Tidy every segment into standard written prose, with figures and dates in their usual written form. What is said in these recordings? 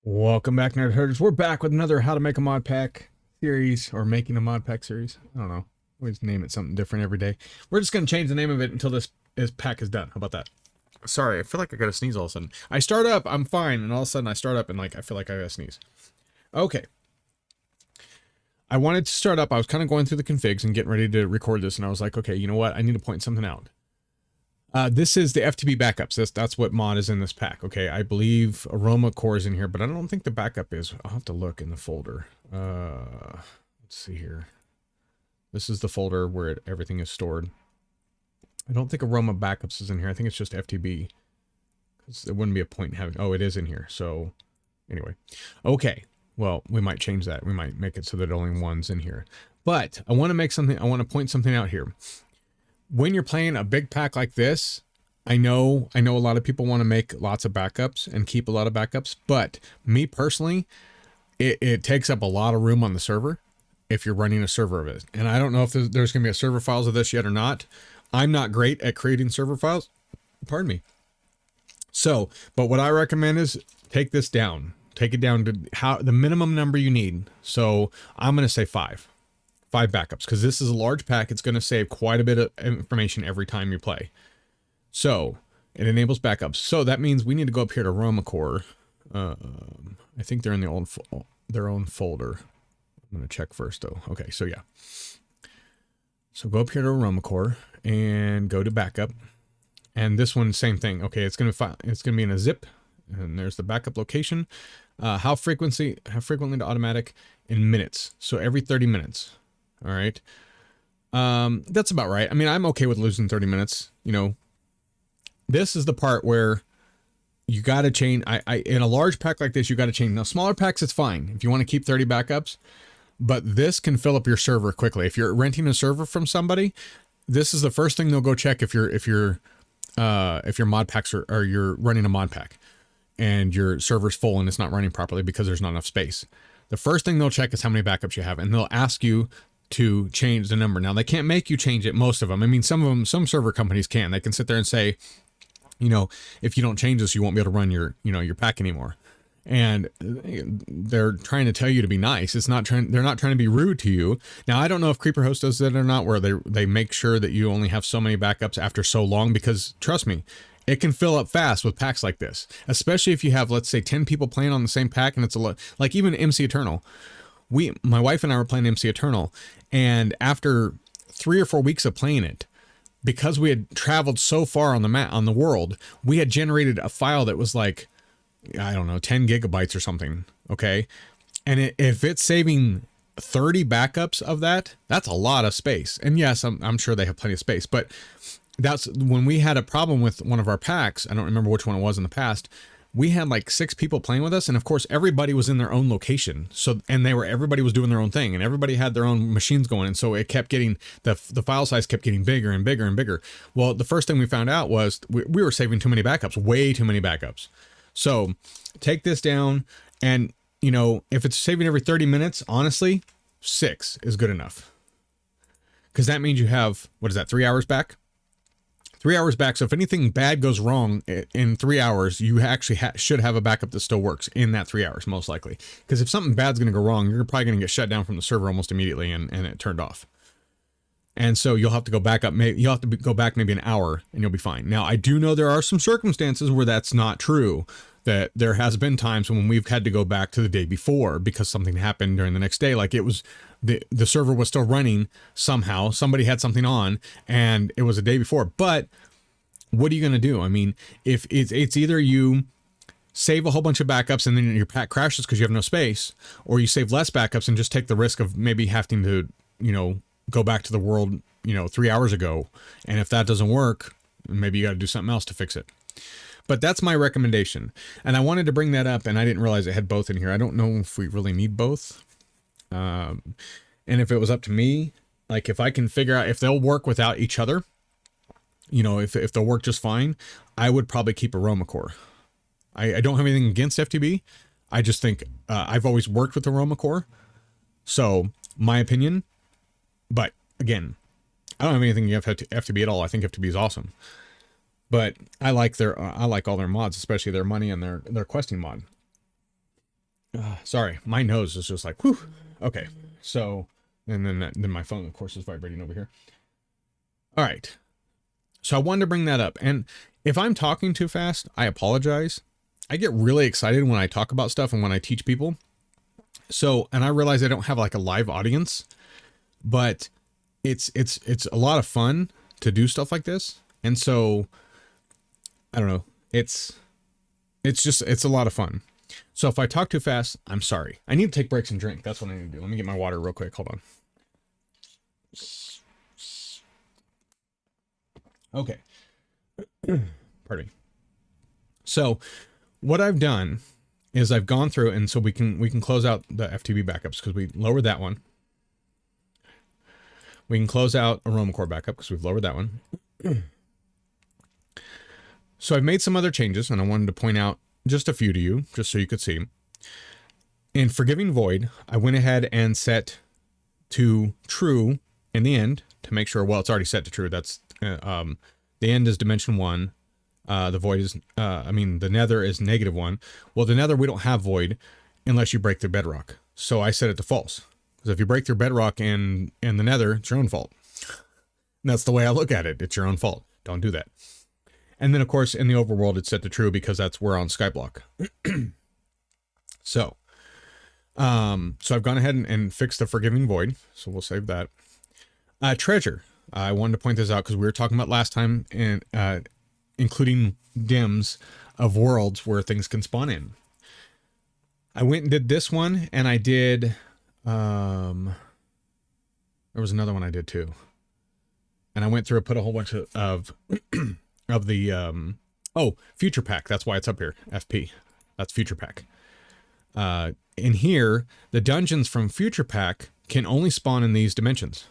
Welcome back, Nerd Herders. We're back with another How to Make a Mod Pack series, or making a mod pack series. I don't know. We just name it something different every day. We're just going to change the name of it until this pack is done. How about that? Sorry, I feel like I got to sneeze all of a sudden. I start up, I'm fine, and all of a sudden I start up and I feel like I got to sneeze. Okay. I wanted to start up. I was kind of going through the configs and getting ready to record this, and I was like, okay, you know what? I need to point something out. This is the FTP backups. That's what mod is in this pack. Okay, I believe Aroma Core is in here, but I don't think the backup is. I'll have to look in the folder. Let's see here. This is the folder where everything is stored. I don't think Aroma Backups is in here. I think it's just FTB. Because there wouldn't be a point in having... Oh, it is in here. So, anyway. Okay. Well, we might change that. We might make it so that only one's in here. But I want to make something... I want to point something out here. When you're playing a big pack like this, I know a lot of people want to make lots of backups and keep a lot of backups, but me personally, it takes up a lot of room on the server if you're running a server of it. And I don't know if there's going to be a server files of this yet or not. I'm not great at creating server files. Pardon me. So, but what I recommend is take this down. Take it down to the minimum number you need. So I'm going to say 5 backups, because this is a large pack. It's going to save quite a bit of information every time you play. So it enables backups. So that means we need to go up here to Aroma Core. I think they're in their own folder. I'm going to check first though. Okay, so yeah. So go up here to Aroma Core and go to backup. And this one, same thing. Okay, it's going to be in a zip, and there's the backup location. How frequently to automatic in minutes. So every 30 minutes. All right. That's about right. I mean, I'm okay with losing 30 minutes. You know, this is the part where you got to change. In a large pack like this, you got to change. Now, smaller packs, it's fine if you want to keep 30 backups, but this can fill up your server quickly. If you're renting a server from somebody, this is the first thing they'll go check if your mod packs or you're running a mod pack and your server's full and it's not running properly because there's not enough space. The first thing they'll check is how many backups you have, and they'll ask you to change the number. Now, they can't make you change it, most of them. I mean, some server companies can. They can sit there and say, you know, if you don't change this, you won't be able to run your pack anymore. And they're trying to tell you to be nice. They're not trying to be rude to you. Now, I don't know if CreeperHost does that or not, where they make sure that you only have so many backups after so long, because trust me, it can fill up fast with packs like this, especially if you have, let's say, 10 people playing on the same pack, and it's a lot, like even MC Eternal. My wife and I were playing MC Eternal, and after 3 or 4 weeks of playing it, because we had traveled so far on the world, we had generated a file that was like, I don't know, 10 gigabytes or something. Okay. And if it's saving 30 backups of that, that's a lot of space. And yes, I'm sure they have plenty of space, but that's when we had a problem with one of our packs. I don't remember which one it was in the past. We had like 6 people playing with us, and of course everybody was in their own location. So, and everybody was doing their own thing, and everybody had their own machines going, and so it kept getting, the file size kept getting bigger and bigger and bigger. Well, the first thing we found out was we were saving too many backups, way too many backups. So take this down, and you know, if it's saving every 30 minutes, honestly, 6 is good enough. Because that means you have, what is that, 3 hours back? 3 hours back. So if anything bad goes wrong in 3 hours, you actually should have a backup that still works in that 3 hours, most likely. Because if something bad's going to go wrong, you're probably going to get shut down from the server almost immediately, and it turned off. And so you'll have to go back up. You'll have to go back maybe an hour, and you'll be fine. Now, I do know there are some circumstances where that's not true. That there has been times when we've had to go back to the day before because something happened during the next day. Like it was the server was still running somehow. Somebody had something on, and it was a day before. But what are you going to do? I mean, if it's either you save a whole bunch of backups and then your pack crashes because you have no space, or you save less backups and just take the risk of maybe having to, you know, go back to the world, you know, 3 hours ago. And if that doesn't work, maybe you got to do something else to fix it. But that's my recommendation. And I wanted to bring that up, and I didn't realize it had both in here. I don't know if we really need both. And if it was up to me, like if I can figure out if they'll work without each other, you know, if they'll work just fine, I would probably keep Aroma Core. I don't have anything against FTB. I just think I've always worked with Aroma Core. So my opinion, but again, I don't have anything against FTB at all. I think FTB is awesome. But I like all their mods, especially their money and their questing mod. Sorry, my nose is just like, whew. Okay, so, and then my phone, of course, is vibrating over here. All right, so I wanted to bring that up. And if I'm talking too fast, I apologize. I get really excited when I talk about stuff and when I teach people. So, and I realize I don't have like a live audience, but it's a lot of fun to do stuff like this. And so, I don't know, it's a lot of fun. So if I talk too fast, I'm sorry. I need to take breaks and drink. That's what I need to do. Let me get my water real quick. Hold on. Okay. Pardon me. So what I've done is I've gone through, and so we can close out the FTP backups because we lowered that one. We can close out Aroma Core backup because we've lowered that one. So I've made some other changes, and I wanted to point out just a few to you, just so you could see. In Forgiving Void, I went ahead and set to true in the end to make sure, well, it's already set to true. That's, the end is dimension 1. The void is, the nether is -1. Well, the nether, we don't have void unless you break through bedrock. So I set it to false. Because if you break through bedrock in the nether, it's your own fault. And that's the way I look at it. It's your own fault. Don't do that. And then, of course, in the overworld, it's set to true because we're on Skyblock. So I've gone ahead and fixed the Forgiving Void. So we'll save that. Treasure. I wanted to point this out because we were talking about last time, and including dims of worlds where things can spawn in. I went and did this one, and I did, there was another one I did too. And I went through and put a whole bunch of the, Future Pack. That's why it's up here. FP. That's Future Pack. In here, the dungeons from Future Pack can only spawn in these dimensions.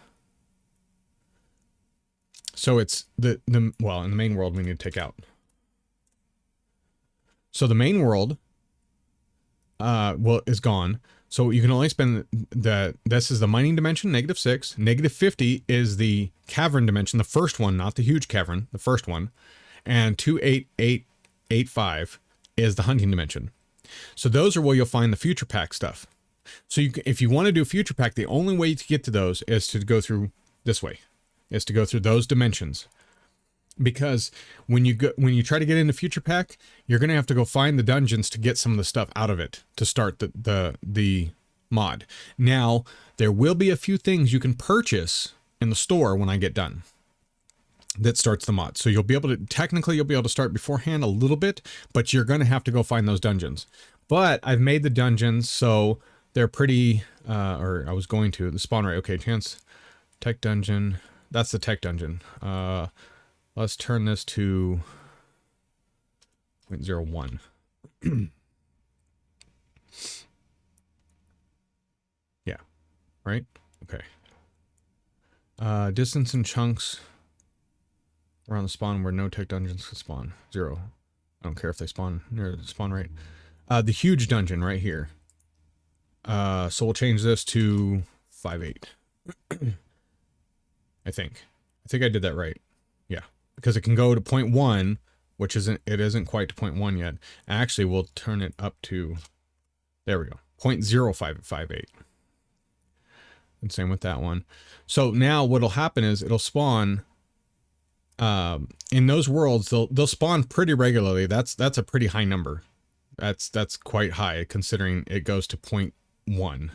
So it's well, in the main world we need to take out. So the main world, is gone. So you can only spend this is the mining dimension, -6. -50 is the cavern dimension, the first one, not the huge cavern, the first one. And 28885 is the hunting dimension. So those are where you'll find the Future Pack stuff. So if you want to do Future Pack, the only way to get to those is to go through this way, is to go through those dimensions. Because when you try to get into Future Pack, you're going to have to go find the dungeons to get some of the stuff out of it to start the mod. Now, there will be a few things you can purchase in the store when I get done that starts the mod. So you'll be able to start beforehand a little bit, but you're going to have to go find those dungeons. But I've made the dungeons so they're pretty, or I was going to, the spawn rate. Okay, chance, tech dungeon. That's the tech dungeon. Let's turn this to 0.01. Yeah, right? Okay. Distance and chunks around the spawn where no tech dungeons can spawn. 0. I don't care if they spawn near the spawn rate. The huge dungeon right here. So we'll change this to 5.8. I think I did that right. Yeah. Because it can go to 0.1, which isn't quite to 0.1 yet. Actually, we'll turn it up to, there we go, 0.0558. And same with that one. So now what'll happen is it'll spawn, in those worlds, they'll spawn pretty regularly. That's a pretty high number. That's quite high considering it goes to 0.1.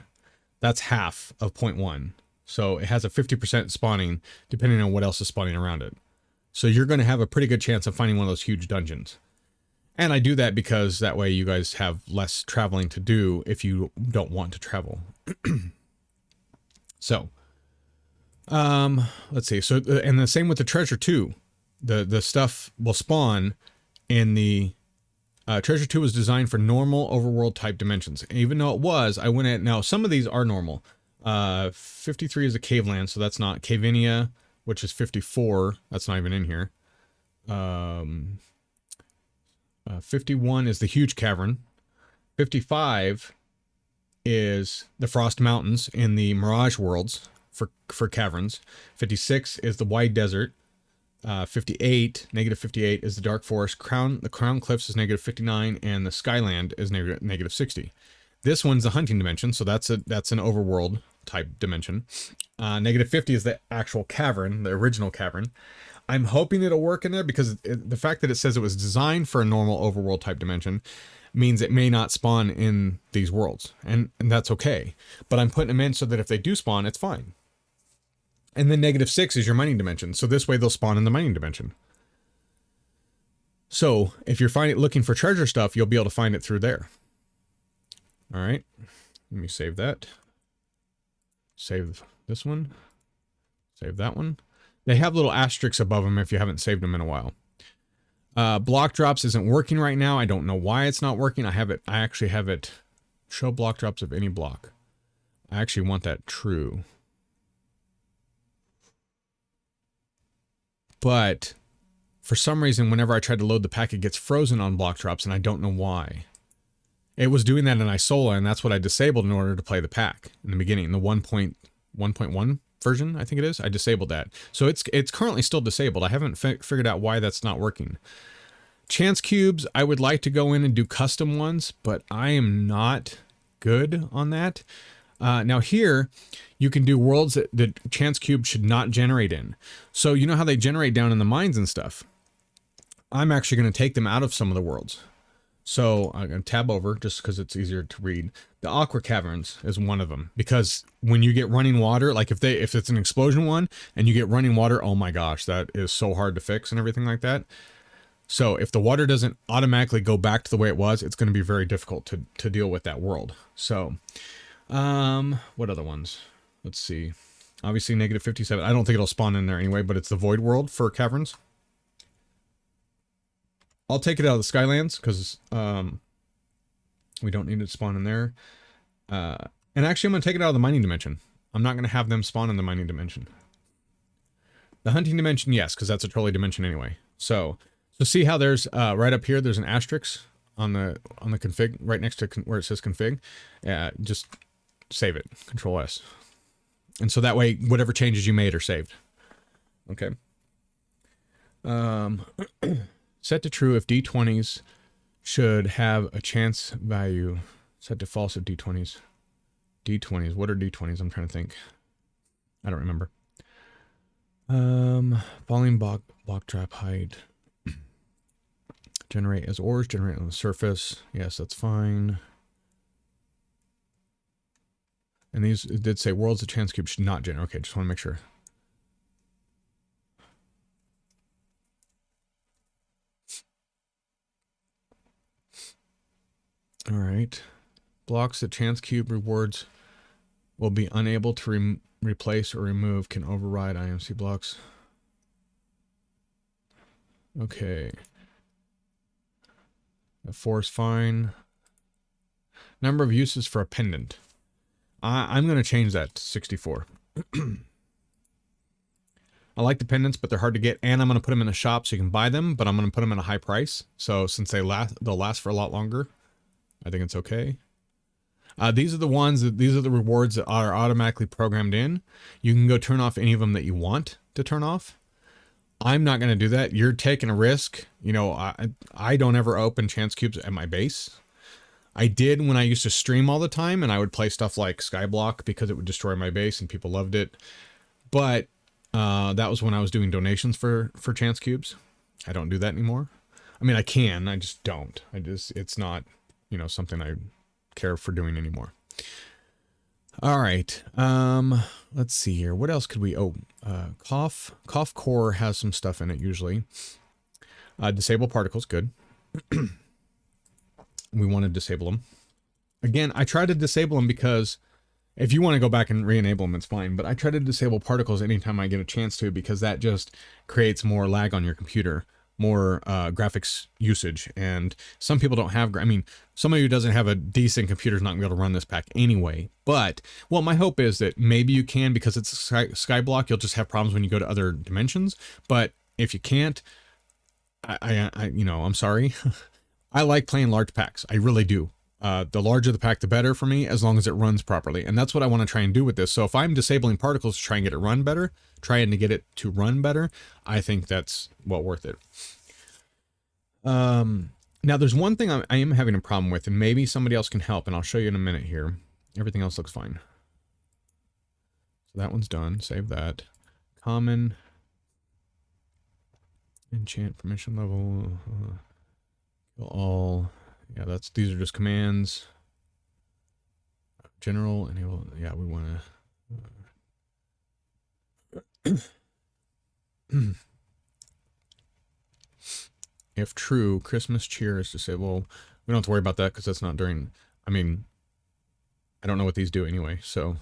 That's half of 0.1. So it has a 50% spawning depending on what else is spawning around it. So you're going to have a pretty good chance of finding one of those huge dungeons. And I do that because that way you guys have less traveling to do if you don't want to travel. So, let's see. So, and the same with the treasure too. The stuff will spawn in the, treasure 2 was designed for normal overworld type dimensions. And even though it was, I went at, now some of these are normal. 53 is a cave land, so that's not. Cavinia, which is 54, that's not even in here. 51 is the huge cavern. 55 is the Frost Mountains in the Mirage worlds for caverns. 56 is the wide desert. 58, -58 is the Dark Forest. The Crown Cliffs is -59, and the Skyland is -60. This one's the hunting dimension, so that's an overworld type dimension. Negative 50 is the actual cavern, the original cavern. I'm hoping it'll work in there because the fact that it says it was designed for a normal overworld type dimension means it may not spawn in these worlds, and that's okay. But I'm putting them in so that if they do spawn, it's fine. And then negative 6 is your mining dimension, so this way they'll spawn in the mining dimension. So if you're looking for treasure stuff, you'll be able to find it through there. All right, let me save that. Save this one. Save that one. They have little asterisks above them if you haven't saved them in a while. Block drops isn't working right now. I don't know why it's not working. I actually have it show block drops of any block. I actually want that true. But for some reason, whenever I try to load the pack, it gets frozen on block drops, and I don't know why. It was doing that in Isola, and that's what I disabled in order to play the pack in the beginning. The 1.1 version, I think it is. I disabled that. So it's currently still disabled. I haven't figured out why that's not working. Chance cubes, I would like to go in and do custom ones, but I am not good on that. Now here, you can do worlds that the chance cube should not generate in. So you know how they generate down in the mines and stuff? I'm actually going to take them out of some of the worlds. So I'm going to tab over just because it's easier to read. The Aqua Caverns is one of them, because when you get running water, like if it's an explosion one and you get running water, oh my gosh, that is so hard to fix and everything like that. So if the water doesn't automatically go back to the way it was, it's going to be very difficult to deal with that world. So what other ones? Let's see. Obviously negative 57. I don't think it'll spawn in there anyway, but it's the void world for caverns. I'll take it out of the Skylands because we don't need it to spawn in there. And actually, I'm going to take it out of the mining dimension. I'm not going to have them spawn in the mining dimension. The hunting dimension, yes, because that's a trolley dimension anyway. So see how there's right up here, there's an asterisk on the config right next to where it says config. Yeah, just save it. Control S. And so that way, whatever changes you made are saved. Okay. Set to true if D20s should have a chance value. Set to false if D20s. D20s. What are D20s? I'm trying to think. I don't remember. Falling block drop height. Generate as ores. Generate on the surface. Yes, that's fine. And these, it did say worlds of chance cube should not generate. Okay, just want to make sure. All right. Blocks that chance cube rewards will be unable to replace or remove can override IMC blocks. Okay. The 4 is fine. Number of uses for a pendant. I'm going to change that to 64. I like the pendants, but they're hard to get, and I'm going to put them in the shop so you can buy them, but I'm going to put them at a high price. So since they'll last for a lot longer, I think it's okay. These are the rewards that are automatically programmed in. You can go turn off any of them that you want to turn off. I'm not going to do that. You're taking a risk. You know, I don't ever open chance cubes at my base. I did when I used to stream all the time, and I would play stuff like Skyblock because it would destroy my base and people loved it. But that was when I was doing donations for chance cubes. I don't do that anymore. I mean, I can, I just don't. It's not, you know, something I care for doing anymore. All right. Let's see here. What else could we, Cough Core has some stuff in it usually. Disable particles, good. We want to disable them. Again, I try to disable them because if you want to go back and re-enable them, it's fine. But I try to disable particles anytime I get a chance to, because that just creates more lag on your computer, more graphics usage. And some people don't have, I mean, somebody who doesn't have a decent computer is not going to be able to run this pack anyway. But, well, my hope is that maybe you can, because it's Skyblock, you'll just have problems when you go to other dimensions. But if you can't, you know, I'm sorry. I like playing large packs. I really do. The larger the pack, the better for me, as long as it runs properly. And that's what I want to try and do with this. So if I'm disabling particles to try and get it run better, trying to get it to run better, I think that's well worth it. Now, there's one thing I am having a problem with, and maybe somebody else can help, and I'll show you in a minute here. Everything else looks fine. So that one's done. Save that. Common. Enchant permission level. Kill all. Yeah, these are just commands. General, enable. Yeah, we want to. If true, Christmas cheer is disable. We don't have to worry about that because that's not during. I mean, I don't know what these do anyway, so.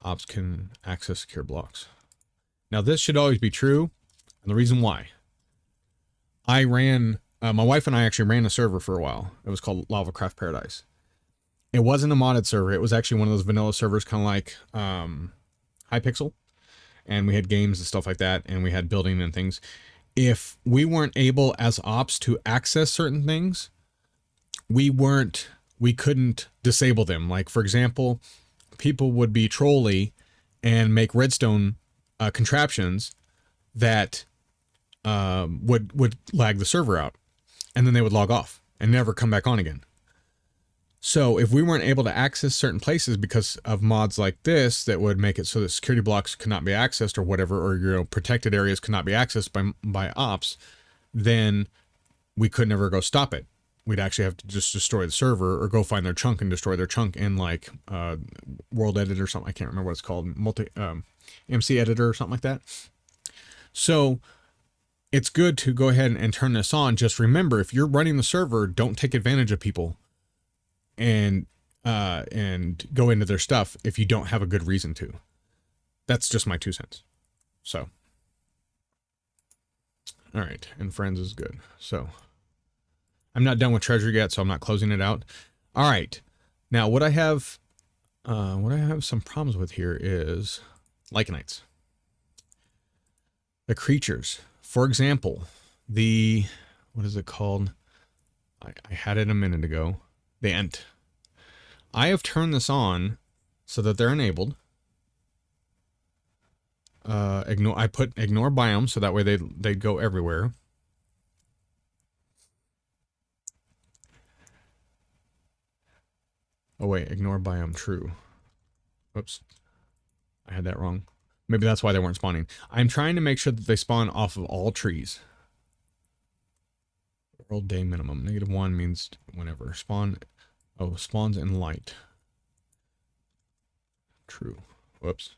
Ops can access secure blocks. Now, this should always be true, and the reason why. I ran, my wife and I actually ran a server for a while. It was called Lavacraft Paradise. It wasn't a modded server. It was actually one of those vanilla servers, kind of like Hypixel. And we had games and stuff like that, and we had building and things. If we weren't able as ops to access certain things, we couldn't disable them. Like, for example, people would be trolly and make redstone contraptions that would lag the server out, and then they would log off and never come back on again. So if we weren't able to access certain places because of mods like this that would make it so that security blocks could not be accessed or whatever, or protected areas could not be accessed by ops, then we could never go stop it. We'd actually have to just destroy the server or go find their chunk and destroy their chunk in like World Edit or something. I can't remember what it's called. MC Editor or something like that. So it's good to go ahead and turn this on. Just remember, if you're running the server, don't take advantage of people and go into their stuff if you don't have a good reason to. That's just my 2 cents. So, all right, and friends is good. So, I'm not done with treasure yet, so I'm not closing it out. All right, now what I have some problems with here is Lycanites. The creatures, for example, what is it called? I had it a minute ago. The Ent. I have turned this on so that they're enabled. I put ignore biome so that way they'd go everywhere. Oh wait, ignore biome true. Oops. I had that wrong. Maybe that's why they weren't spawning. I'm trying to make sure that they spawn off of all trees. World day minimum. -1 means whenever. Spawn. Oh, spawns in light. True. Whoops.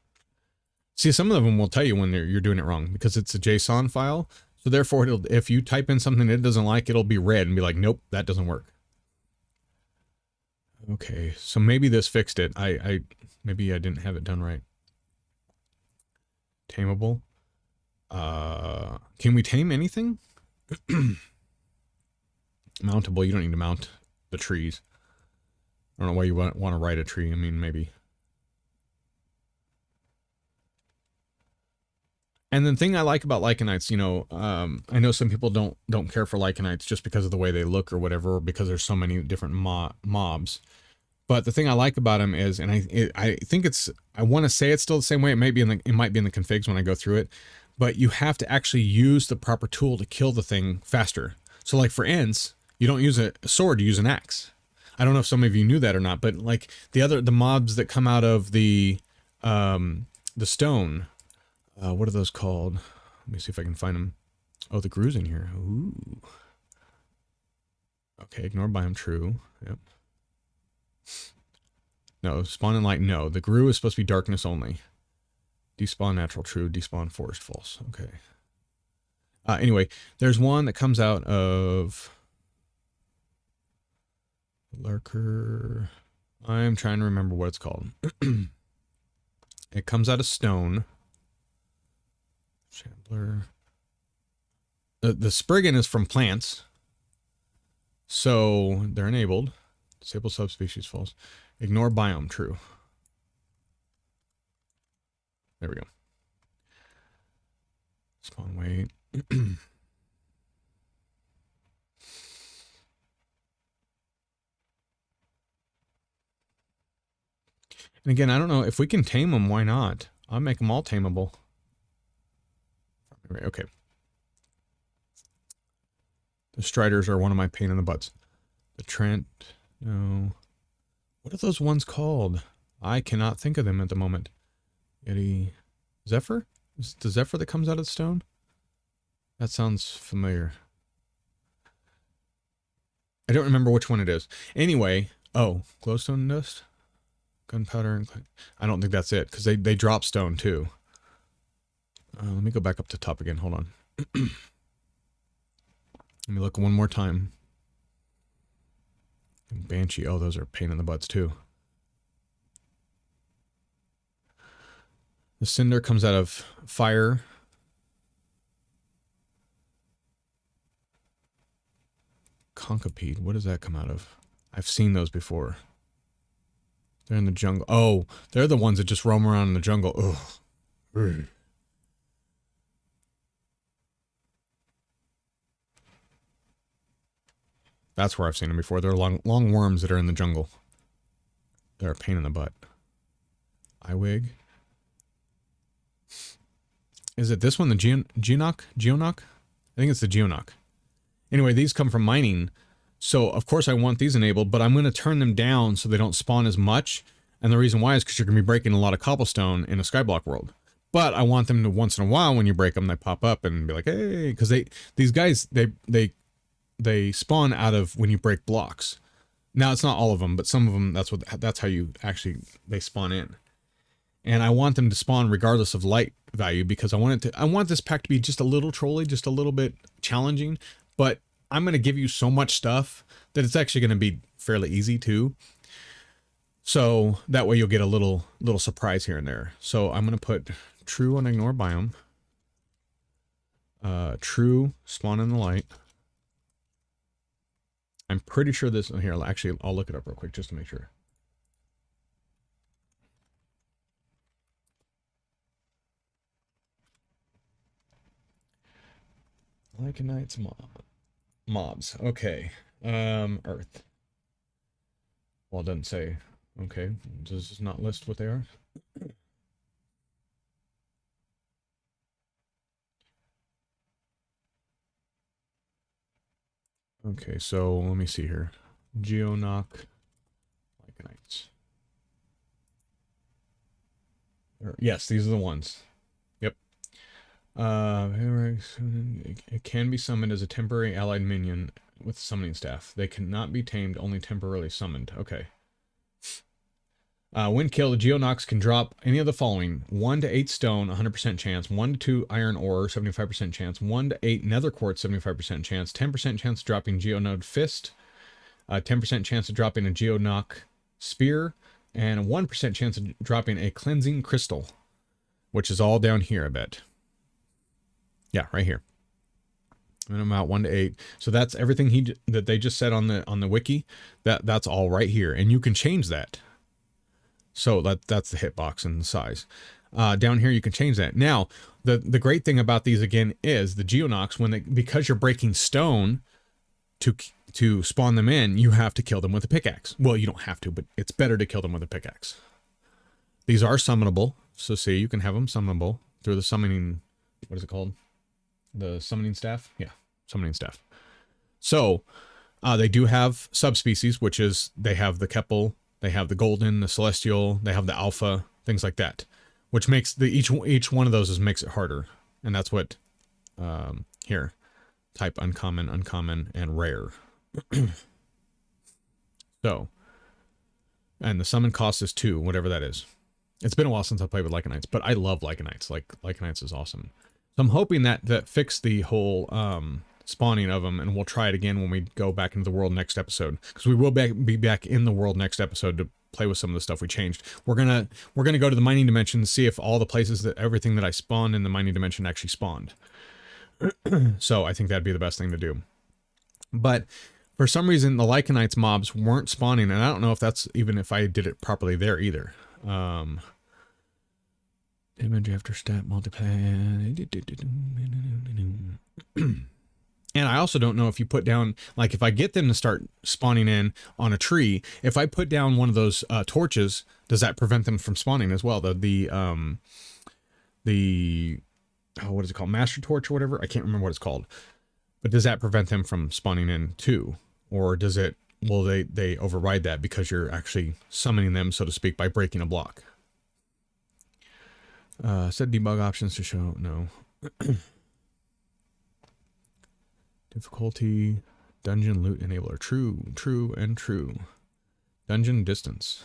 See, some of them will tell you when you're doing it wrong because it's a JSON file. So therefore, if you type in something it doesn't like, it'll be red and be like, nope, that doesn't work. Okay, so maybe this fixed it. Maybe I didn't have it done right. Tameable. Can we tame anything? Mountable. You don't need to mount the trees. I don't know why you want to ride a tree. I mean, maybe. And the thing I like about Lycanites, you know, I know some people don't care for Lycanites just because of the way they look or whatever, or because there's so many different mobs. But the thing I like about them is, and I think I want to say it's still the same way. It might be in the configs when I go through it, but you have to actually use the proper tool to kill the thing faster. So like for Ents, you don't use a sword, you use an axe. I don't know if some of you knew that or not, but like the mobs that come out of the stone, what are those called? Let me see if I can find them. Oh, the Gru's in here. Ooh. Okay, ignore biome true. Yep. No, spawn in light, no. The Gru is supposed to be darkness only. Despawn natural true, despawn forest false. Okay. Anyway, there's one that comes out of Lurker. I'm trying to remember what it's called. It comes out of stone. Shambler. The Spriggan is from plants. So they're enabled. Disable subspecies false. Ignore biome true. There we go. Spawn wait. And again, I don't know if we can tame them, why not? I'll make them all tameable. Okay. The Striders are one of my pain in the butts. The Trent, no. What are those ones called? I cannot think of them at the moment. Yeti, Zephyr? Is it the Zephyr that comes out of the stone? That sounds familiar. I don't remember which one it is. Anyway, oh, glowstone dust? Gunpowder. I don't think that's it, because they drop stone too. Let me go back up to top again. Hold on. Let me look one more time. Banshee. Oh, those are a pain in the butts too. The cinder comes out of fire. Concipede. What does that come out of? I've seen those before. They're in the jungle. Oh, they're the ones that just roam around in the jungle. Ugh. That's where I've seen them before. They're long worms that are in the jungle. They're a pain in the butt. Eyewig. Is it this one, the Geonoc? Geonoc? I think it's the Geonoc. Anyway, these come from mining. So, of course, I want these enabled, but I'm going to turn them down so they don't spawn as much. And the reason why is because you're going to be breaking a lot of cobblestone in a skyblock world. But I want them to, once in a while, when you break them, they pop up and be like, hey, because these guys, they spawn out of when you break blocks. Now, it's not all of them, but some of them, that's how you actually, they spawn in. And I want them to spawn regardless of light value, because I want this pack to be just a little trolly, just a little bit challenging, but I'm going to give you so much stuff that it's actually going to be fairly easy too. So that way you'll get a little surprise here and there. So I'm going to put true on ignore biome. True spawn in the light. I'm pretty sure this, here, actually, I'll look it up real quick just to make sure. Lycanite's mobs. Okay. Earth. Well, it doesn't say. Okay. Does this not list what they are? Okay, so let me see here. Geonoc. Lycanites. Yes, these are the ones. Yep. It can be summoned as a temporary allied minion with summoning staff. They cannot be tamed, only temporarily summoned. Okay. When killed, the Geonox can drop any of the following: 1 to 8 stone, 100% chance; 1 to 2 iron ore, 75% chance; 1 to 8 nether quartz, 75% chance; 10% chance of dropping Geonode fist; 10% chance of dropping a Geonoc spear; and a 1% chance of dropping a cleansing crystal, which is all down here, I bet. Yeah, right here. And I'm out 1 to 8. So that's everything that they just said on the wiki. That's all right here, and you can change that. So that's the hitbox and the size. Down here you can change that. Now, the great thing about these again is the Geonocs, because you're breaking stone to spawn them in, you have to kill them with a pickaxe. Well, you don't have to, but it's better to kill them with a pickaxe. These are summonable, so see, you can have them summonable through the summoning. What is it called? The summoning staff? Yeah, summoning staff. So they do have subspecies, which is they have the Keppel. They have the golden, the celestial, they have the alpha, things like that, which makes each one of those makes it harder. And that's what here, type uncommon, uncommon, and rare. So, and the summon cost is 2, whatever that is. It's been a while since I played with Lycanites, but I love Lycanites. Like, Lycanites is awesome. So I'm hoping that fixed the whole spawning of them, and we'll try it again when we go back into the world next episode, because we will be back in the world next episode to play with some of the stuff we changed. We're gonna go to the mining dimension and see if all the places that everything that I spawned in the mining dimension actually spawned. So I think that'd be the best thing to do. But for some reason the Lycanites mobs weren't spawning, and I don't know if that's even if I did it properly there either. Image after stat multiply. And I also don't know if you put down, like if I get them to start spawning in on a tree, if I put down one of those torches, does that prevent them from spawning as well? The what is it called? Master torch or whatever? I can't remember what it's called. But does that prevent them from spawning in too? Or does it, will they override that because you're actually summoning them, so to speak, by breaking a block? Set debug options to show, no. Difficulty, dungeon loot enabler, true, true, and true. Dungeon distance.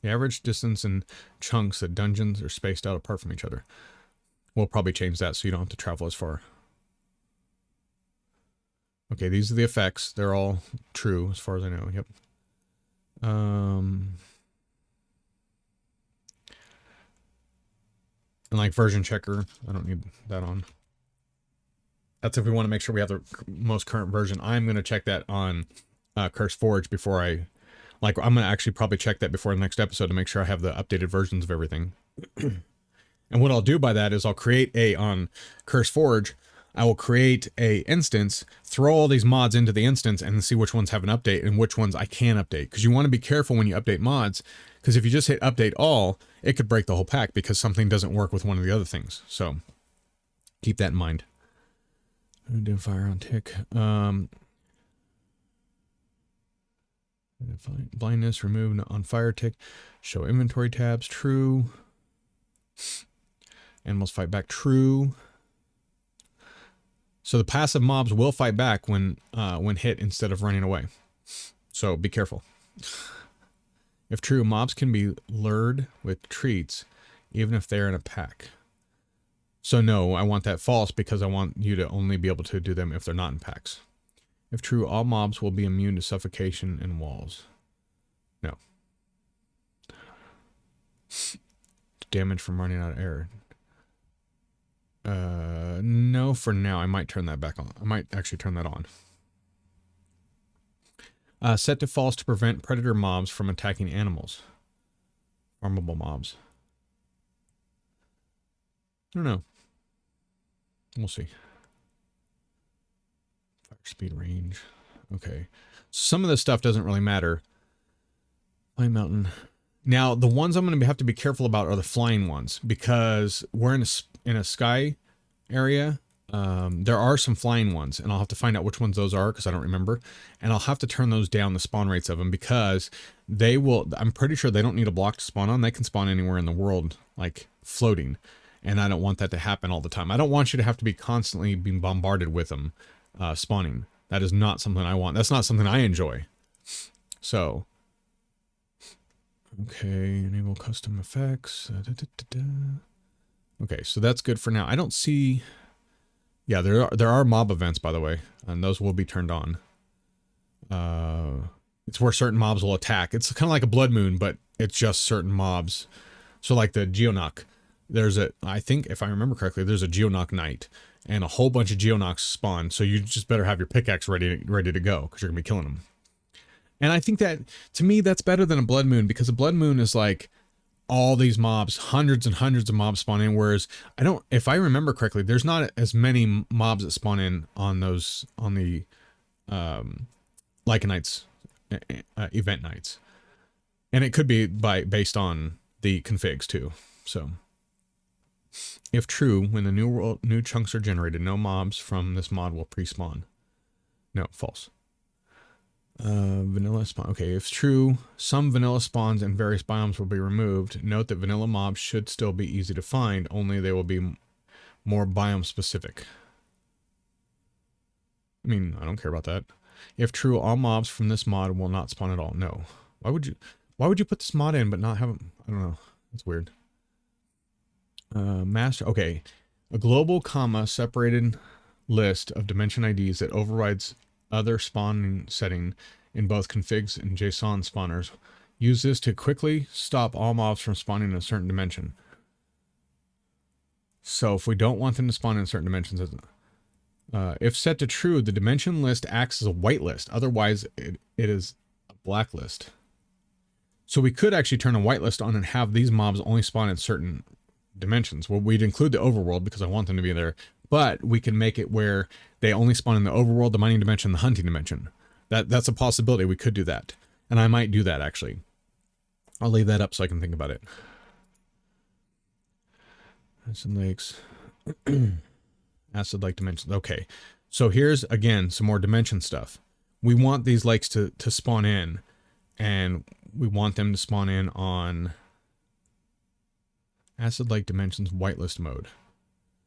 The average distance in chunks that dungeons are spaced out apart from each other. We'll probably change that so you don't have to travel as far. Okay, these are the effects. They're all true as far as I know. Yep. And like version checker, I don't need that on. That's if we want to make sure we have the most current version. I'm going to check that on Curse Forge before I'm going to actually probably check that before the next episode to make sure I have the updated versions of everything. And what I'll do by that is I'll create on Curse Forge, I will create a instance, throw all these mods into the instance and see which ones have an update and which ones I can update. Because you want to be careful when you update mods, because if you just hit update all, it could break the whole pack because something doesn't work with one of the other things. So keep that in mind. Fire on tick. Blindness removed on fire tick. Show inventory tabs, true. Animals fight back, true. So the passive mobs will fight back when hit instead of running away. So be careful. If true, mobs can be lured with treats even if they're in a pack. So no, I want that false because I want you to only be able to do them if they're not in packs. If true, all mobs will be immune to suffocation and walls. No. Damage from running out of air. No, for now. I might turn that back on. I might actually turn that on. Set to false to prevent predator mobs from attacking animals. Farmable mobs. I don't know. We'll see. Fire speed range. Okay. Some of this stuff doesn't really matter. Flying mountain. Now, the ones I'm going to have to be careful about are the flying ones because we're in a sky area. There are some flying ones, and I'll have to find out which ones those are because I don't remember. And I'll have to turn those down, the spawn rates of them, because they will, I'm pretty sure they don't need a block to spawn on. They can spawn anywhere in the world, like floating. And I don't want that to happen all the time. I don't want you to have to be constantly being bombarded with them spawning. That is not something I want. That's not something I enjoy. So, okay, enable custom effects. Okay, so that's good for now. I don't see... Yeah, there are mob events, by the way, and those will be turned on. It's where certain mobs will attack. It's kind of like a blood moon, but it's just certain mobs. So like the Geonok. There's I think, if I remember correctly, there's a Geonok Knight, and a whole bunch of Geonoks spawn, so you just better have your pickaxe ready to go, because you're going to be killing them. And I think that, to me, that's better than a Blood Moon, because a Blood Moon is like all these mobs, hundreds and hundreds of mobs spawn in, whereas if I remember correctly, there's not as many mobs that spawn in on those, on the Lycanites event nights. And it could be based on the configs too, so... If true, when the new chunks are generated, no mobs from this mod will pre-spawn. No, false. Vanilla spawn. Okay, if true, some vanilla spawns in various biomes will be removed. Note that vanilla mobs should still be easy to find, only they will be more biome specific. I mean, I don't care about that. If true, all mobs from this mod will not spawn at all. No. Why would you put this mod in but not have them? I don't know. That's weird. Master, okay, a global comma separated list of dimension IDs that overrides other spawning setting in both configs and JSON spawners. Use this to quickly stop all mobs from spawning in a certain dimension. So if we don't want them to spawn in certain dimensions, if set to true, the dimension list acts as a whitelist. Otherwise, it is a blacklist. So we could actually turn a whitelist on and have these mobs only spawn in certain dimensions. Well, we'd include the overworld because I want them to be there, but we can make it where they only spawn in the overworld, the mining dimension, the hunting dimension. That's a possibility. We could do that, and I might do that actually. I'll leave that up so I can think about it. Acid lakes, acid lake dimensions. Okay, So here's, again, some more dimension stuff. We want these lakes to spawn in, and we want them to spawn in on Acid Lake Dimensions whitelist mode.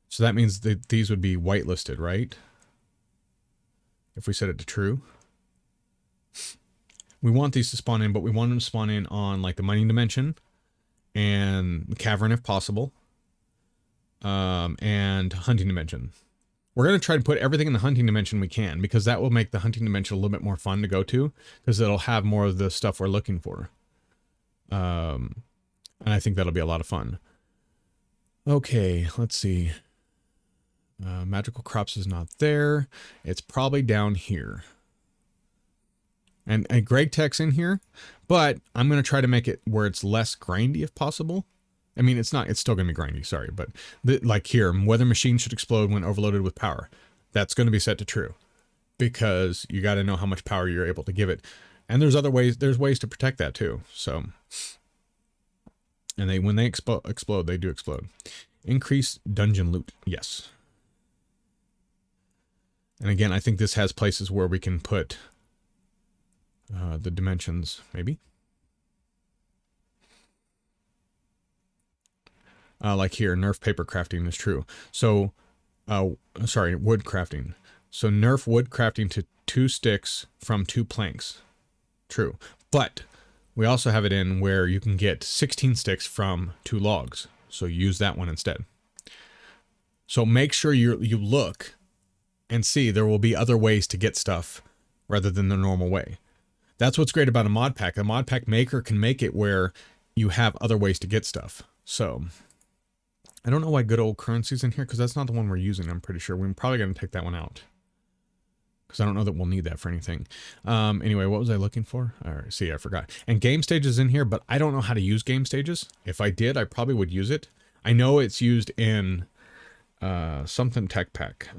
So that means that these would be whitelisted, right? If we set it to true. We want these to spawn in, but we want them to spawn in on like the mining dimension and the cavern if possible, and hunting dimension. We're going to try to put everything in the hunting dimension we can, because that will make the hunting dimension a little bit more fun to go to, because it'll have more of the stuff we're looking for. And I think that'll be a lot of fun. Okay, let's see. Magical crops is not there. It's probably down here. And Greg Tech's in here, but I'm going to try to make it where it's less grindy if possible. I mean, it's still going to be grindy, sorry, but like here, weather machine should explode when overloaded with power. That's going to be set to true, because you got to know how much power you're able to give it. And there's ways to protect that too. So, and when they explode, they do explode. Increase dungeon loot, yes. And again, I think this has places where we can put the dimensions, maybe. Like here, nerf paper crafting is true. So, sorry, wood crafting. So nerf wood crafting to 2 sticks from 2 planks. True. But we also have it in where you can get 16 sticks from 2 logs. So use that one instead. So make sure you look and see there will be other ways to get stuff rather than the normal way. That's what's great about a mod pack. A mod pack maker can make it where you have other ways to get stuff. So I don't know why good old currency's in here, because that's not the one we're using, I'm pretty sure. We're probably going to take that one out, because I don't know that we'll need that for anything. Anyway, what was I looking for? All right, see, I forgot. And game stages in here, but I don't know how to use game stages. If I did, I probably would use it. I know it's used in something tech pack.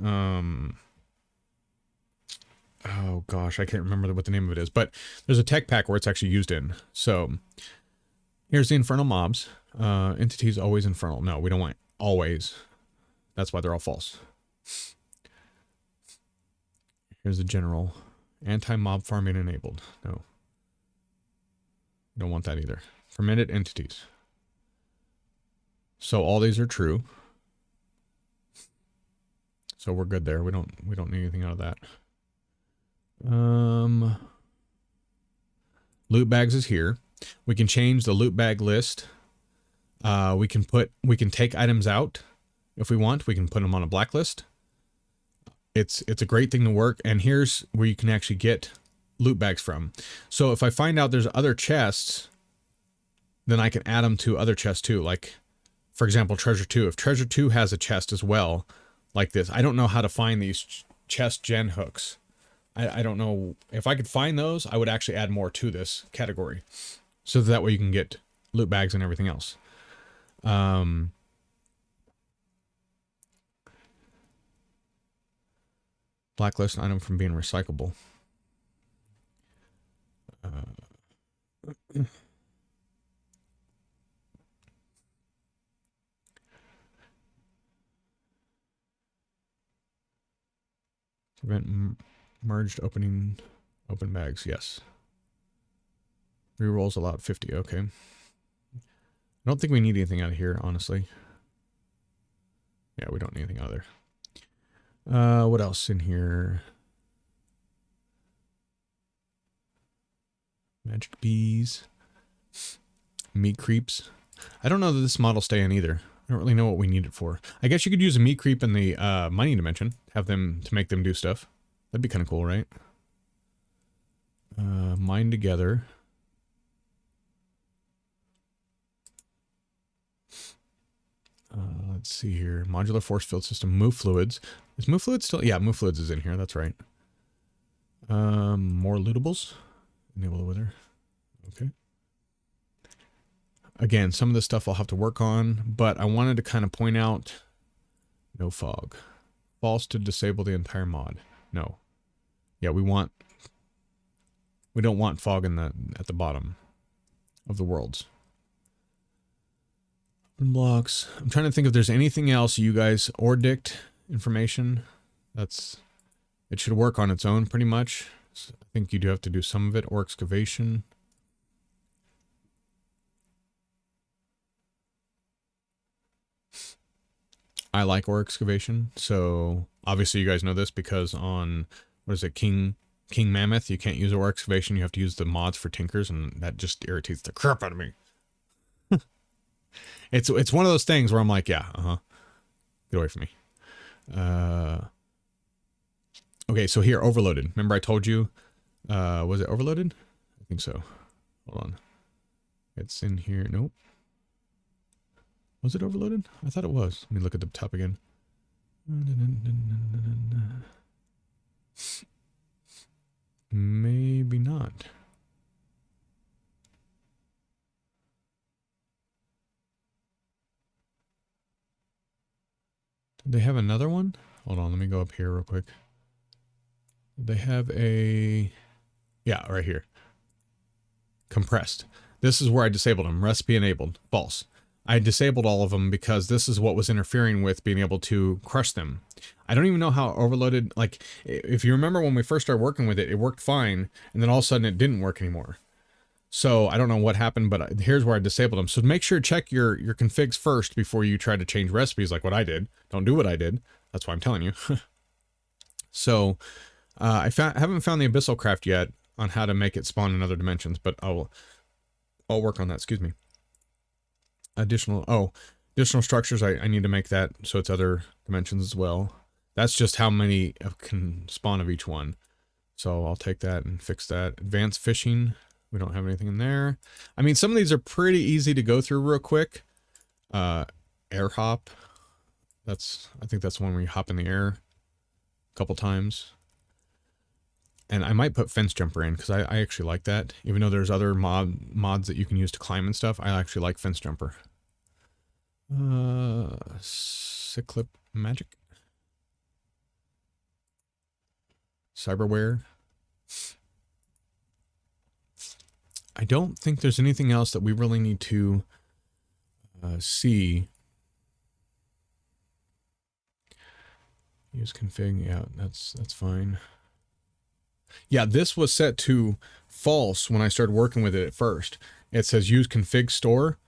Oh gosh, I can't remember what the name of it is, but there's a tech pack where it's actually used in. So here's the infernal mobs. Entities always infernal. No, we don't want always. That's why they're all false. Here's the general. Anti-mob farming enabled. No. We don't want that either. Fermented entities. So all these are true. So we're good there. We don't need anything out of that. Loot bags is here. We can change the loot bag list. We can take items out if we want. We can put them on a blacklist. It's a great thing to work. And here's where you can actually get loot bags from. So if I find out there's other chests, then I can add them to other chests too. Like, for example, Treasure 2. If Treasure 2 has a chest as well, like this, I don't know how to find these chest gen hooks. I don't know. If I could find those, I would actually add more to this category. So that way you can get loot bags and everything else. Blacklist item from being recyclable. Prevent merged open bags. Yes. Rerolls allowed 50. Okay. I don't think we need anything out of here, honestly. Yeah, we don't need anything out of there. What else in here? Magic bees. Meat creeps. I don't know that this model stay in either. I don't really know what we need it for. I guess you could use a meat creep in the mining dimension. Have them to make them do stuff. That'd be kind of cool, right? Mine together. Let's see here. Modular force field system. Move fluids. Is move fluids still? Yeah, move fluids is in here. That's right. More lootables. Enable the wither. Okay. Again, some of this stuff I'll have to work on, but I wanted to kind of point out no fog. False to disable the entire mod. No. Yeah, we don't want fog in at the bottom of the worlds. Open blocks. I'm trying to think if there's anything else you guys or dict information. That's It should work on its own pretty much. So I think you do have to do some of it. Ore excavation. I like ore excavation, so obviously you guys know this because on, what is it, King Mammoth, you can't use ore excavation, you have to use the mods for tinkers, and that just irritates the crap out of me. It's one of those things where I'm like, yeah, get away from me. Okay, so here, overloaded. Remember I told you, was it overloaded? I think so. Hold on. It's in here. Nope. Was it overloaded? I thought it was. Let me look at the top again. Maybe not. Did they have another one? Hold on, let me go up here real quick. They have a... Yeah, right here. Compressed. This is where I disabled them. Recipe enabled. False. I disabled all of them because this is what was interfering with being able to crush them. I don't even know how overloaded, like, if you remember when we first started working with it, it worked fine, and then all of a sudden it didn't work anymore. So I don't know what happened, but here's where I disabled them. So make sure to check your configs first before you try to change recipes like what I did. Don't do what I did. That's why I'm telling you. So I haven't found the Abyssal Craft yet on how to make it spawn in other dimensions, but I'll work on that. Excuse me. Additional structures. I need to make that so it's other dimensions as well. That's just how many can spawn of each one. So I'll take that and fix that. Advanced fishing. We don't have anything in there. I mean, some of these are pretty easy to go through real quick. Air hop. I think that's one where you hop in the air a couple times. And I might put fence jumper in because I actually like that. Even though there's other mods that you can use to climb and stuff, I actually like fence jumper. Cyclip magic. Cyberware. I don't think there's anything else that we really need to see. Use config. Yeah, that's fine. Yeah, this was set to false when I started working with it at first. It says use config store.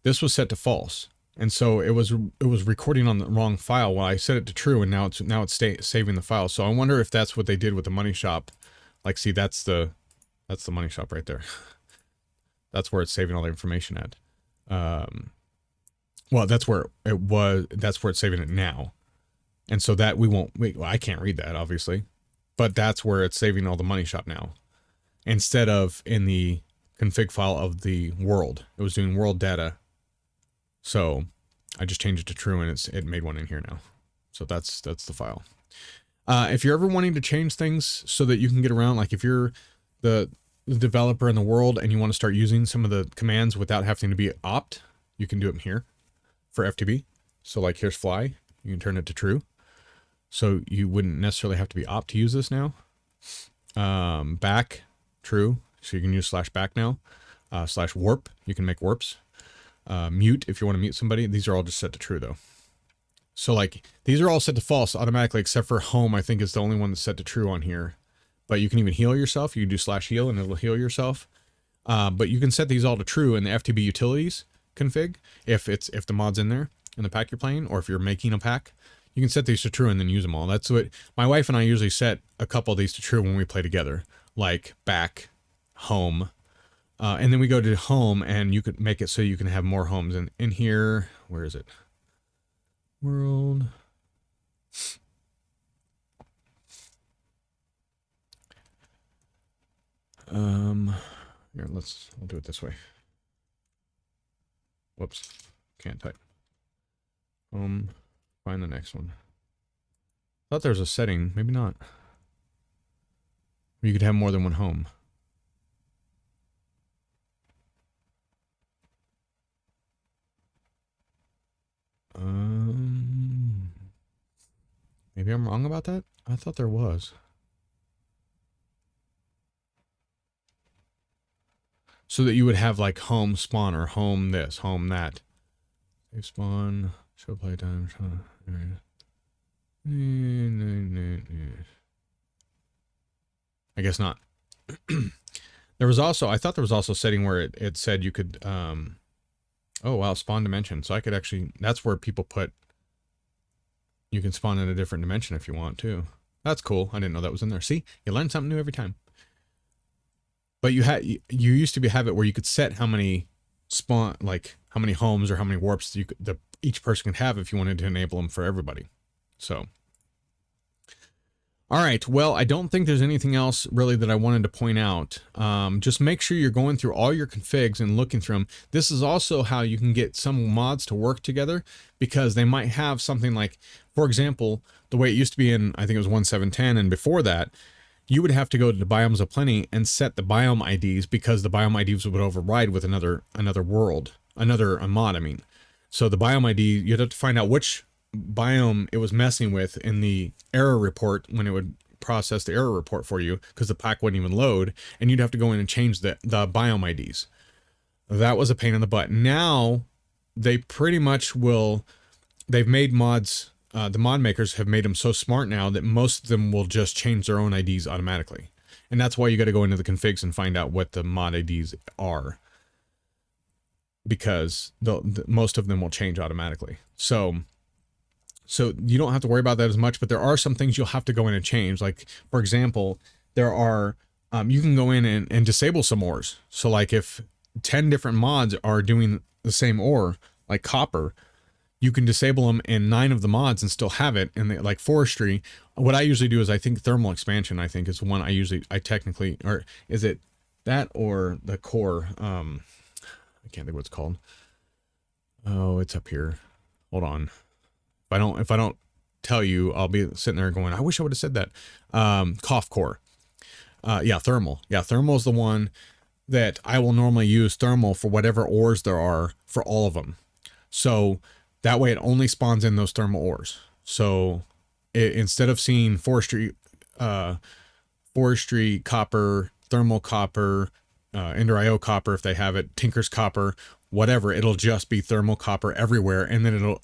This was set to false. And so it was recording on the wrong file while I set it to true, and now it's saving the file. So I wonder if that's what they did with the money shop. Like, see, that's the money shop right there. That's where it's saving all the information at. Well, that's where it's saving it now. And so that well, I can't read that obviously, but that's where it's saving all the money shop now. Instead of in the config file of the world, it was doing world data. So I just changed it to true, and it made one in here now. So that's the file. If you're ever wanting to change things so that you can get around, like if you're the developer in the world and you want to start using some of the commands without having to be opt, you can do it here for FTB. So like here's fly, you can turn it to true. So you wouldn't necessarily have to be opt to use this now. Back, true. So you can use /back now. /warp, you can make warps. Mute, if you want to mute somebody. These are all just set to true though. So like, these are all set to false automatically, except for home, I think is the only one that's set to true on here. But you can even heal yourself. You can do /heal and it'll heal yourself. But you can set these all to true in the FTB utilities config if the mod's in there in the pack you're playing, or if you're making a pack. You can set these to true and then use them all. That's what my wife and I usually set a couple of these to true when we play together, like back, home, and then we go to home, and you could make it so you can have more homes. And in here, where is it? World. Here, I'll do it this way. Whoops, can't type. Find the next one. Thought there was a setting, maybe not. You could have more than one home. Maybe I'm wrong about that? I thought there was. So that you would have like home spawn or home this, home that. Save spawn, show playtime, area. I guess not. There was also, I thought there was also a setting where it said you could, oh wow, spawn dimension. So I could actually, that's where people put, you can spawn in a different dimension if you want to. That's cool. I didn't know that was in there. See, you learn something new every time. But you used to have it where you could set how many spawn, like how many homes or how many warps each person could have if you wanted to enable them for everybody. So. All right, well, I don't think there's anything else really that I wanted to point out. Just make sure you're going through all your configs and looking through them. This is also how you can get some mods to work together, because they might have something like, for example, the way it used to be in, I think it was 1.7.10, and before that, you would have to go to the Biomes of Plenty and set the biome IDs, because the biome IDs would override with another world, another mod, I mean. So the biome ID, you'd have to find out which biome it was messing with in the error report when it would process the error report for you, because the pack wouldn't even load, and you'd have to go in and change the biome IDs. That was a pain in the butt. Now they pretty much will, they've made mods, the mod makers have made them so smart now that most of them will just change their own IDs automatically. And that's why you got to go into the configs and find out what the mod IDs are, because most of them will change automatically. So you don't have to worry about that as much, but there are some things you'll have to go in and change. Like, for example, there are, you can go in and disable some ores. So like if 10 different mods are doing the same ore, like copper, you can disable them in 9 of the mods and still have it. And like forestry, what I usually do is, I think thermal expansion, I think is the one I technically, or is it that or the core? I can't think what it's called. Oh, it's up here. Hold on. If I don't tell you, I'll be sitting there going, I wish I would have said that. Cough core. Yeah, thermal. Yeah, thermal is the one that I will normally use thermal for whatever ores there are for all of them. So that way it only spawns in those thermal ores. So instead of seeing forestry copper, thermal copper, Ender IO copper if they have it, Tinker's copper, whatever, it'll just be thermal copper everywhere, and then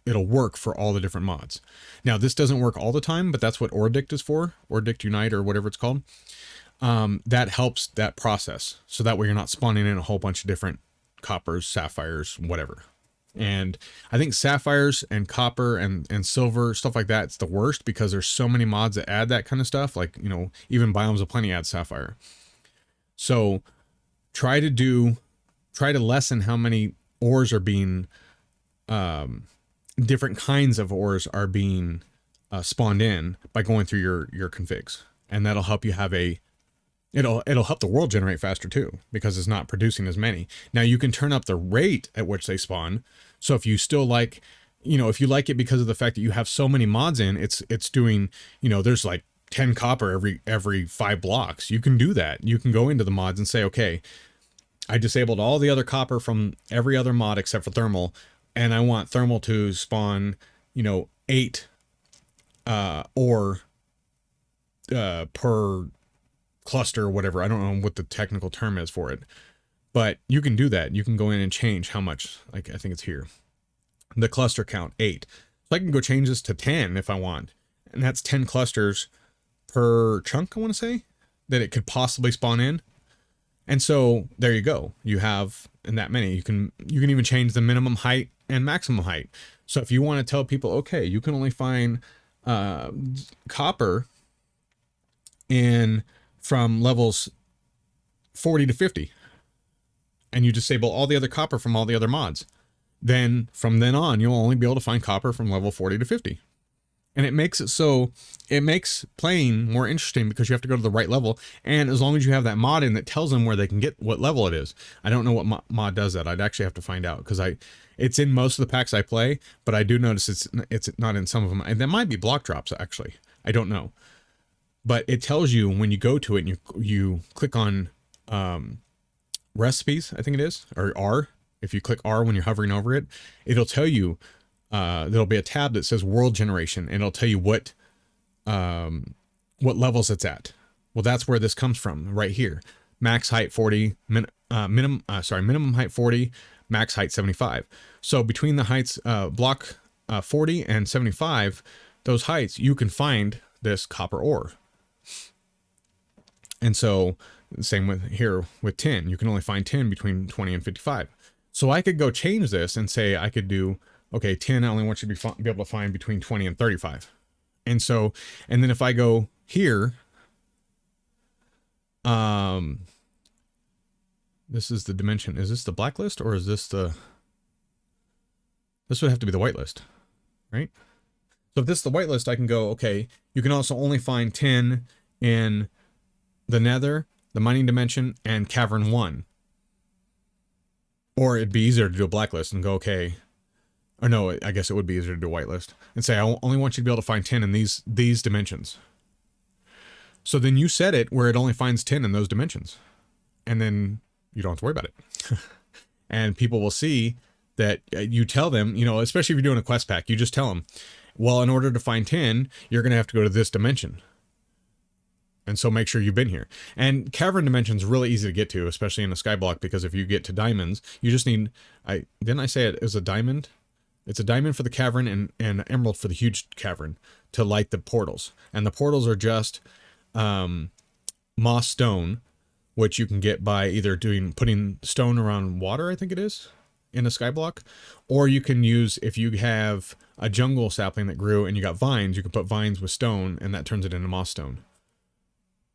it'll work for all the different mods. Now, this doesn't work all the time, but that's what Ordict is for, Ordict Unite or whatever it's called. That helps that process. So that way you're not spawning in a whole bunch of different coppers, sapphires, whatever. And I think sapphires and copper and silver, stuff like that, it's the worst, because there's so many mods that add that kind of stuff. Like, you know, even Biomes of Plenty adds sapphire. So try to lessen how many ores are being, different kinds of ores are being spawned in by going through your configs, and that'll help you have it'll help the world generate faster too, because it's not producing as many. Now you can turn up the rate at which they spawn. So if you still like, you know, if you like it because of the fact that you have so many mods in, it's doing, you know, there's like 10 copper every 5 blocks. You can do that. You can go into the mods and say, okay, I disabled all the other copper from every other mod except for thermal, and I want thermal to spawn, you know, 8 ore per cluster or whatever. I don't know what the technical term is for it, but you can do that. You can go in and change how much, like I think it's here, the cluster count 8. So I can go change this to 10 if I want, and that's 10 clusters per chunk, I want to say, that it could possibly spawn in. And so there you go. You have in that many. You can even change the minimum height and maximum height. So if you want to tell people, okay, you can only find copper in from levels 40 to 50, and you disable all the other copper from all the other mods, then from then on you'll only be able to find copper from level 40 to 50. And it makes it so it makes playing more interesting, because you have to go to the right level. And as long as you have that mod in that tells them where they can get what level it is. I don't know what mod does that. I'd actually have to find out, because it's in most of the packs I play, but I do notice it's not in some of them. And that might be block drops, actually. I don't know. But it tells you when you go to it and you click on recipes, I think it is, or R. If you click R when you're hovering over it, it'll tell you, there'll be a tab that says world generation, and it'll tell you what levels it's at. Well, that's where this comes from right here. Max height 40, minimum height 40, max height 75. So between the heights, block 40 and 75, those heights, you can find this copper ore. And so same with here with 10, you can only find 10 between 20 and 55. So I could go change this and say, I could do, okay, 10, I only want you to be able to find between 20 and 35. And so, and then if I go here, this is the dimension. Is this the blacklist or is this the, this would have to be the whitelist, right? So if this is the whitelist, I can go, okay, you can also only find 10 in the nether, the mining dimension, and cavern 1. Or it'd be easier to do a blacklist and go, okay, or no, I guess it would be easier to do a whitelist and say, I only want you to be able to find 10 in these dimensions. So then you set it where it only finds 10 in those dimensions. And then you don't have to worry about it. And people will see that you tell them, you know, especially if you're doing a quest pack, you just tell them, well, in order to find 10, you're going to have to go to this dimension. And so make sure you've been here. And cavern dimension is really easy to get to, especially in a skyblock, because if you get to diamonds, you just need, didn't I say it is a diamond? It's a diamond for the cavern and an emerald for the huge cavern to light the portals. And the portals are just moss stone, which you can get by either putting stone around water, I think it is, in a skyblock, or you can use, if you have a jungle sapling that grew and you got vines, you can put vines with stone and that turns it into moss stone.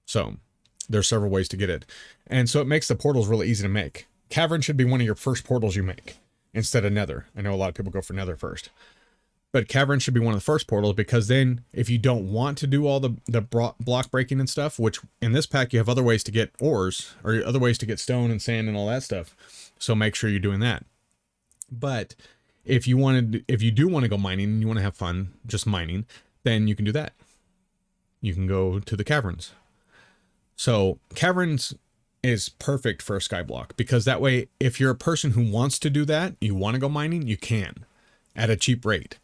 So there's several ways to get it. And so it makes the portals really easy to make. Cavern should be one of your first portals you make instead of nether. I know a lot of people go for nether first, but cavern should be one of the first portals, because then if you don't want to do all the block breaking and stuff, which in this pack you have other ways to get ores or other ways to get stone and sand and all that stuff. So make sure you're doing that. But if you do want to go mining and you want to have fun just mining, then you can do that. You can go to the caverns. So caverns is perfect for a skyblock, because that way, if you're a person who wants to do that, you want to go mining, you can at a cheap rate.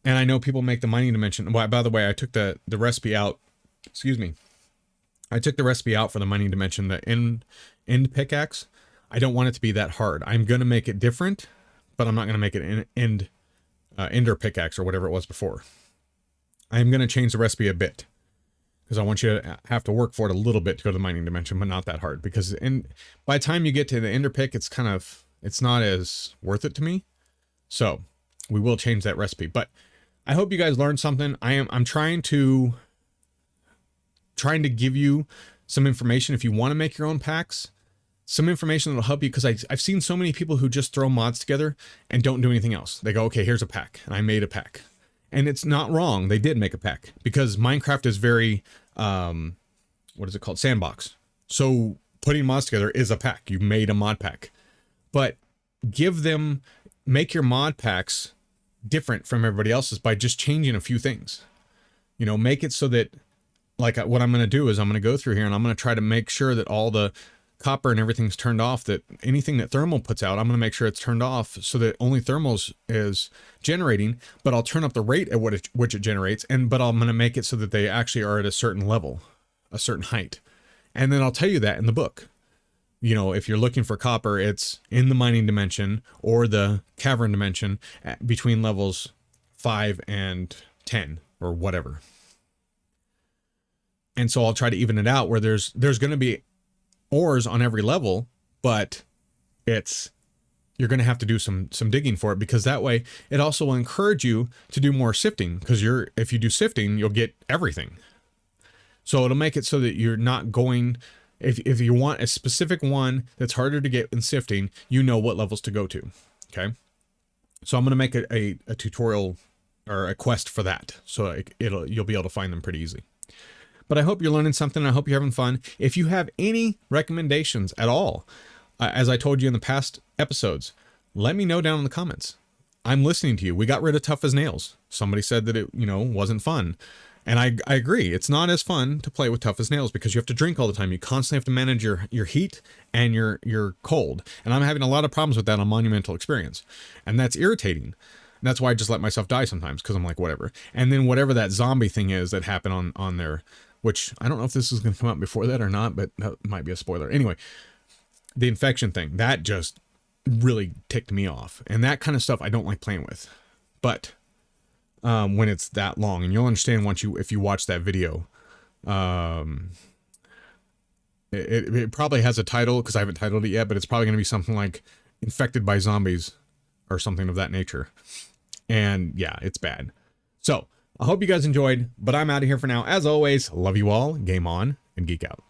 And I know people make the mining dimension. Well, by the way, I took the recipe out. Excuse me. I took the recipe out for the mining dimension, the end pickaxe. I don't want it to be that hard. I'm going to make it different, but I'm not going to make it an ender pickaxe or whatever it was before. I'm going to change the recipe a bit, because I want you to have to work for it a little bit to go to the mining dimension, but not that hard, because by the time you get to the ender pick, it's not as worth it to me. So we will change that recipe, but I hope you guys learned something. I'm trying to give you some information if you want to make your own packs, some information that'll help you, because I've seen so many people who just throw mods together and don't do anything else. They go, okay, here's a pack, and I made a pack. And it's not wrong. They did make a pack, because Minecraft is very, what is it called? Sandbox. So putting mods together is a pack. You made a mod pack, but make your mod packs different from everybody else's by just changing a few things. You know, make it so that, like, what I'm going to do is I'm going to go through here and I'm going to try to make sure that all the copper and everything's turned off, that anything that thermal puts out, I'm going to make sure it's turned off so that only thermals is generating, but I'll turn up the rate at which it generates, but I'm going to make it so that they actually are at a certain level, a certain height. And then I'll tell you that in the book. You know, if you're looking for copper, it's in the mining dimension or the cavern dimension between levels 5 and 10 or whatever. And so I'll try to even it out where there's going to be ores on every level, but you're going to have to do some digging for it, because that way it also will encourage you to do more sifting, because if you do sifting, you'll get everything. So it'll make it so that you're not going, if you want a specific one that's harder to get in sifting, you know what levels to go to. Okay. So I'm going to make a tutorial or a quest for that. So you'll be able to find them pretty easy. But I hope you're learning something. I hope you're having fun. If you have any recommendations at all, as I told you in the past episodes, let me know down in the comments. I'm listening to you. We got rid of Tough as Nails. Somebody said that it, wasn't fun. And I agree. It's not as fun to play with Tough as Nails, because you have to drink all the time. You constantly have to manage your heat and your cold. And I'm having a lot of problems with that on Monumental Experience. And that's irritating. And that's why I just let myself die sometimes, because I'm like, whatever. And then whatever that zombie thing is that happened on there, which I don't know if this is going to come out before that or not, but that might be a spoiler. Anyway, the infection thing, that just really ticked me off. And that kind of stuff I don't like playing with. But when it's that long, and you'll understand if you watch that video. It probably has a title because I haven't titled it yet, but it's probably going to be something like Infected by Zombies or something of that nature. And yeah, it's bad. So I hope you guys enjoyed, but I'm out of here for now. As always, love you all, game on, and geek out.